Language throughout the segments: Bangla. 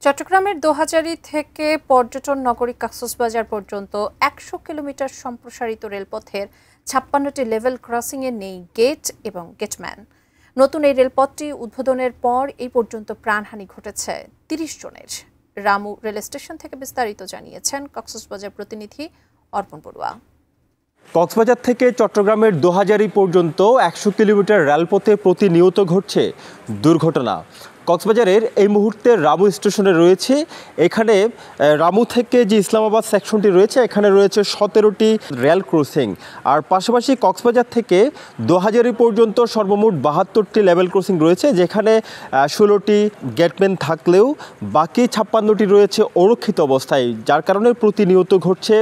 চট্টগ্রামের দোহাজারী থেকে পর্যটন নগরী কক্সবাজার পর্যন্ত ১০০ কিলোমিটার সম্প্রসারিত রেলপথের ৫৬টি লেভেল ক্রসিংয়ে নেই গেট এবং গেটম্যান। নতুন এই রেলপথটি উদ্বোধনের পর এই পর্যন্ত প্রাণহানি ঘটেছে ৩০ জনের। রামু রেল স্টেশন থেকে বিস্তারিত জানিয়েছেন কক্সবাজার প্রতিনিধি অর্পণ বড়ুয়া। কক্সবাজার থেকে চট্টগ্রামের দোহাজারী পর্যন্ত ১০০ কিলোমিটার রেলপথে প্রতিনিয়ত ঘটছে দুর্ঘটনা। কক্সবাজারের এই মুহূর্তে রামু স্টেশনে রয়েছে। এখানে রামু থেকে যে ইসলামাবাদ সেকশনটি রয়েছে, এখানে রয়েছে ১৭টি রেল ক্রসিং। আর পাশাপাশি কক্সবাজার থেকে দোহাজারী পর্যন্ত সর্বমোট ৭২টি লেভেল ক্রসিং রয়েছে, যেখানে ১৬টি গেটম্যান থাকলেও বাকি ৫৬টি রয়েছে অরক্ষিত অবস্থায়, যার কারণে প্রতিনিয়ত ঘটছে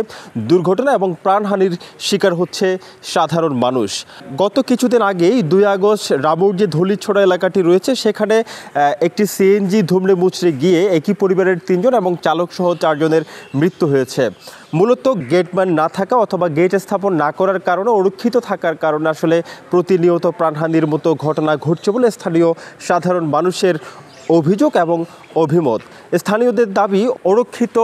দুর্ঘটনা এবং প্রাণহানির শিকার হচ্ছে সাধারণ মানুষ। গত কিছুদিন আগেই ২ আগস্ট রামুর যে ধলিছড়া এলাকাটি রয়েছে, সেখানে একটি সিএনজি ধুমড়ে মুচড়ে গিয়ে একই পরিবারের ৩ জন এবং চালকসহ ৪ জনের মৃত্যু হয়েছে। মূলত গেটম্যান না থাকা অথবা গেট স্থাপন না করার কারণে, অরক্ষিত থাকার কারণে আসলে প্রতিনিয়ত প্রাণহানির মতো ঘটনা ঘটছে বলে স্থানীয় সাধারণ মানুষের অভিযোগ এবং অভিমত। স্থানীয়দের দাবি, অরক্ষিত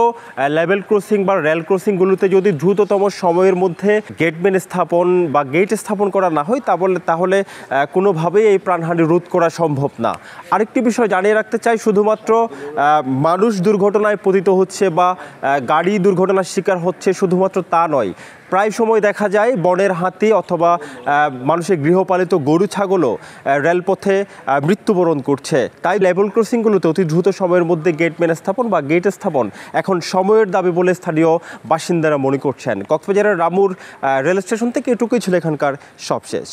লেভেল ক্রসিং বা রেল ক্রসিংগুলোতে যদি দ্রুততম সময়ের মধ্যে গেটম্যান স্থাপন বা গেট স্থাপন করা না হয় তাহলে কোনোভাবেই এই প্রাণহানি রোধ করা সম্ভব না। আরেকটি বিষয় জানিয়ে রাখতে চাই, শুধুমাত্র মানুষ দুর্ঘটনায় পতিত হচ্ছে বা গাড়ি দুর্ঘটনার শিকার হচ্ছে শুধুমাত্র তা নয়, প্রায় সময় দেখা যায় বনের হাতি অথবা মানুষের গৃহপালিত গরু ছাগলও রেলপথে মৃত্যুবরণ করছে। তাই লেভেল ক্রসিংগুলোতে অতি দ্রুত সময়ের মধ্যে গেটম্যান স্থাপন বা গেট স্থাপন এখন সময়ের দাবি বলে স্থানীয় বাসিন্দারা মনে করছেন। কক্সবাজারের রামুর রেল স্টেশন থেকে এটুকুই ছিল এখানকার সবশেষ।